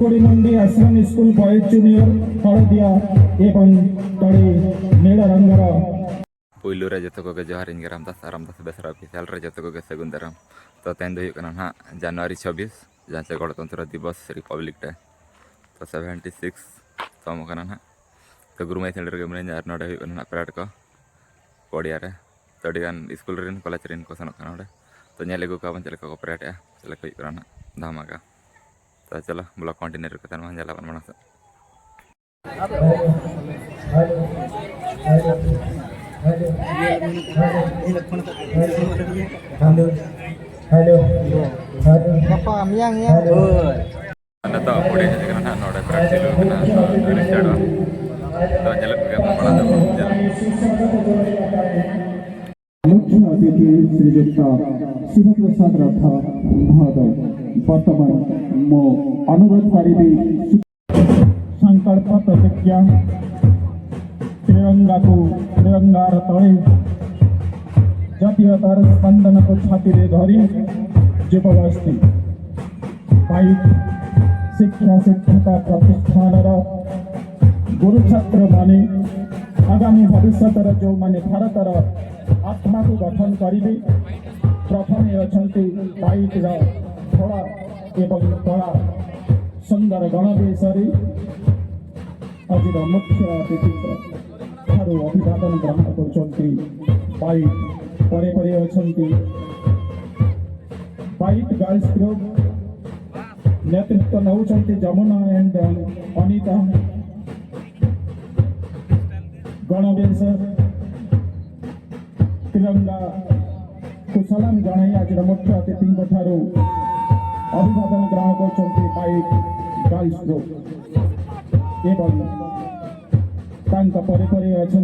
कुकुड़ी मंडी आश्रम school boys junior हलदिया एवं तले नील रंगर पुलू रे जत को जोहार इन रामदास बेसरा ऑफिशियल रे जत को सगुन दाराम तो तेन दो ना जनवरी 26 जहाँ से गणतंत्र दिवस रिपब्लिक डे तो 76 तम ना तो गुरुमाई सेंटर के मन नोड़े ना परेड को पड़िया रे तो स्कूल रेन कॉलेज रेन को सनों नोड़े तो नेले को काबन चले को परेड है चले को ना धमाका तो चलो ब्लॉग कंटिन्यू करते हैं जला बन बना hello Papa miang ya. anda tahu puri aja karena nora praksi lu kena ini jadwal तो जलक के बड़ा मुख्य अतिथि श्रीयुक्त शिवप्रसाद राठा महोदय वर्तमान मो अनुरोध करी संकल्प प्रतिज्ञा तिरंगार तले जातीयतार स्पंदन को छाती धरी युवगोष्ठी शिक्षा शिक्षकता प्रतिष्ठान गुरु छात्र माने आगामी भविष्य जो माने भारतर आत्मा को गठन करेंगे प्रथम अच्छा बाइक धड़ा एवं कला सुंदर गणवेश आज मुख्य अतिथि अभिवादन ग्रहण कर परे परे अच्छा बाइक गर्ल्स ग्रुप नेतृत्व नौ जमुना एंड अनिता गणवेश तिरंगा को सलाम जन आज मुख्य अतिथि अभिवादन ग्रहण कर बाइक गर्ल्स ग्रुप एवं परे परे अच्छा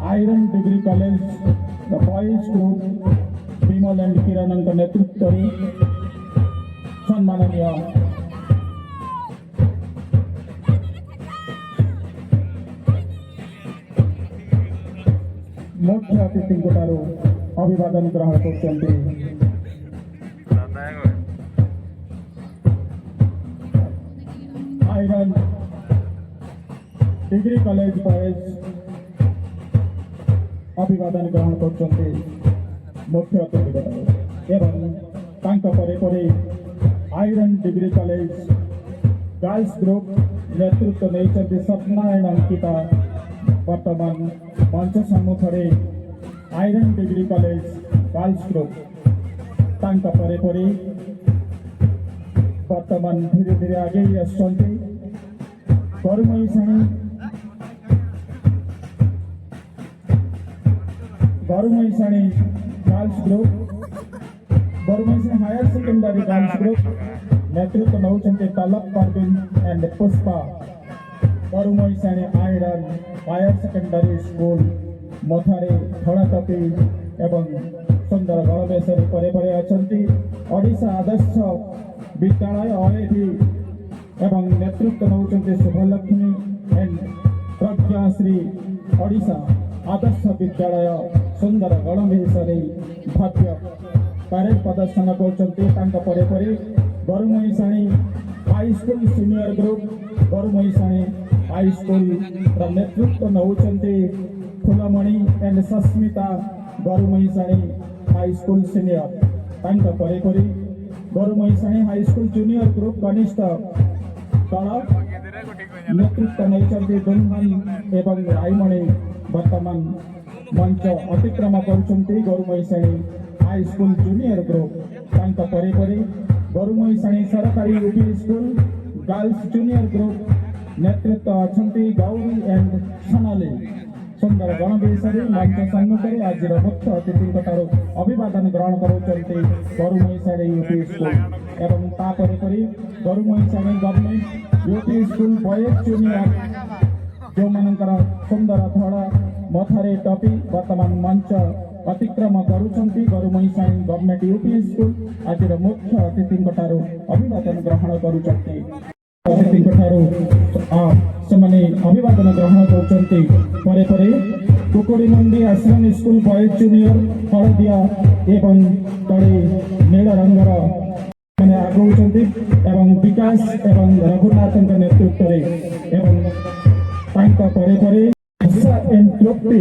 आयरन degree college boys group Vimal and Kiran नेतृत्व सम्माननीय मुख्य अतिथि अभिवादन ग्रहण कर आयरन डिग्री कॉलेज बॉयज अभिवादन ग्रहण कर मुख्य अतिथि एवं परे परे आयरन डिग्री कॉलेज गर्ल्स ग्रुप नेतृत्व नहीं सपना एंड अंकिता वर्तमान मंच सम्मुखरे आयरन डिग्री कॉलेज गर्ल्स ग्रुप परे परे वर्तमान धीरे धीरे आगे आसुँच Barumaisani girls group Barumaisani higher secondary girls group नेतृत्व नौ तलब परवीन एंड पुष्पा बरुमईसाणी आयरन हायर सेकेंडरी स्कूल मथारे धड़ा टपी एवं सुंदर गणवेश परे परे अच्छा ओडिशा आदर्श विद्यालय अएठी एवं नेतृत्व नौ शुभलक्ष्मी एंड प्रज्ञाश्री ओडिशा आदर्श विद्यालय सुंदर गणवेश भव्य परेड प्रदर्शन कर परे परे Barumaisani high school senior group Barumaisani high school नेतृत्व नौ Phulmani and Sasmita Barumaisani high school senior परे परे Barumaisani high school junior group कनिष्ठ दल नेतृत्व नहीं दुल्हन एवं रायमणि वर्तमान मंच अतिक्रम कर बरुमईसाणी हाई स्कूल जूनियर ग्रुप परे परे बरुमईसाणी सरकारी UP school girls junior group नेतृत्व अच्छा गौरी एंड सोनाली सुंदर गणवेश मंच सम्मुखें आज मुख्य अतिथि अभिवादन ग्रहण कर बरुमईसाणी यूपी स्कूल एवं तापर परी Barumaisani government UP school boys junior जो मानकर सुंदर धड़ा मथारे टपी वर्तमान मंच अतिक्रम करुछंती बरुमईसाणी गवर्नमेंट यूपी स्कूल आज मुख्य अतिथि अभिवादन ग्रहण करुछंती अभिवादन ग्रहण कर परे कुकुड़ी मंडी आश्रम स्कूल बॉयज जूनियर हलदिया एवं तले नील रंगर मैंने ଆଗଉଛନ୍ତି ଏବଂ ବିକାଶ ଏବଂ ରଘୁନାଥଙ୍କ ନେତୃତ୍ୱରେ ଏବଂ ତାଙ୍କ ପରେ ପରେ ଆଶା ଏଣ୍ଡ ତୃପ୍ତି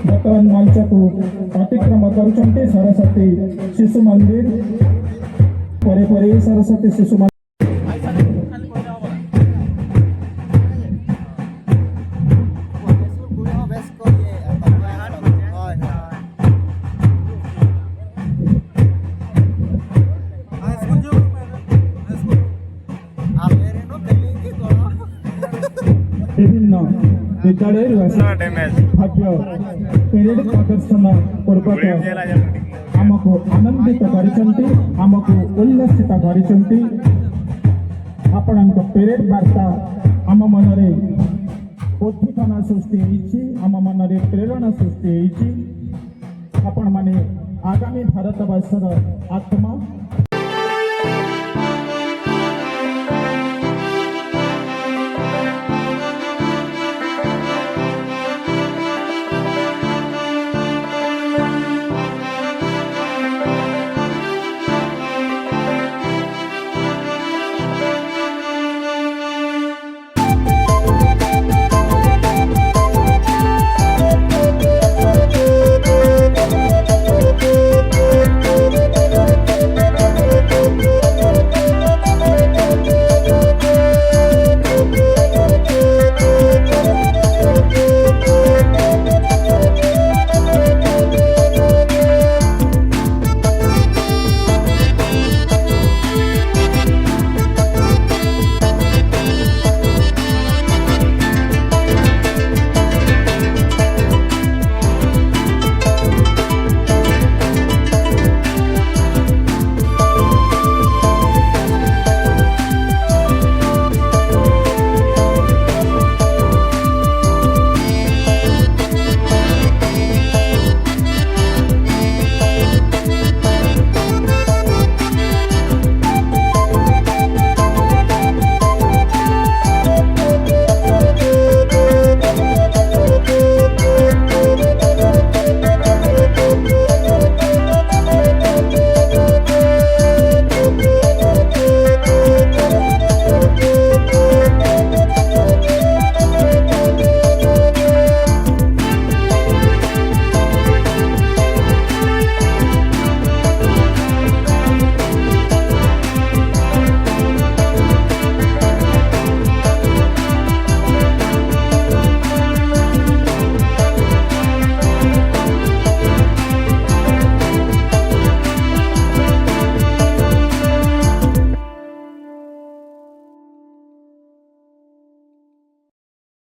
ବର୍ତ୍ତମାନ ମଞ୍ଚକୁ ଅତିକ୍ରମ କରୁଛନ୍ତି। ସରସ୍ୱତୀ ଶିଶୁ ମନ୍ଦିର ପରେ ପରେ ସରସ୍ୱତୀ ଶିଶୁ ମନ୍ଦିର বিভিন্ন ବିଦ୍ୟାଳୟରୁ ଆସି ଭାଗ୍ୟ ପେରେଡ୍ ପ୍ରଦର୍ଶନ ପୂର୍ବକ ଆମକୁ ଆନନ୍ଦିତ କରିଛନ୍ତି, ଆମକୁ ଉଲ୍ଲସିତ କରିଛନ୍ତି। ଆପଣଙ୍କ ପେରେଡ୍ ବାର୍ତ୍ତା ଆମ ମନରେ ଉଦ୍ଦୀପନା ସୃଷ୍ଟି ହେଇଛି, ଆମ ମନରେ ପ୍ରେରଣା ସୃଷ୍ଟି ହେଇଛି। ଆପଣମାନେ ଆଗାମୀ ଭାରତବର୍ଷର ଆତ୍ମା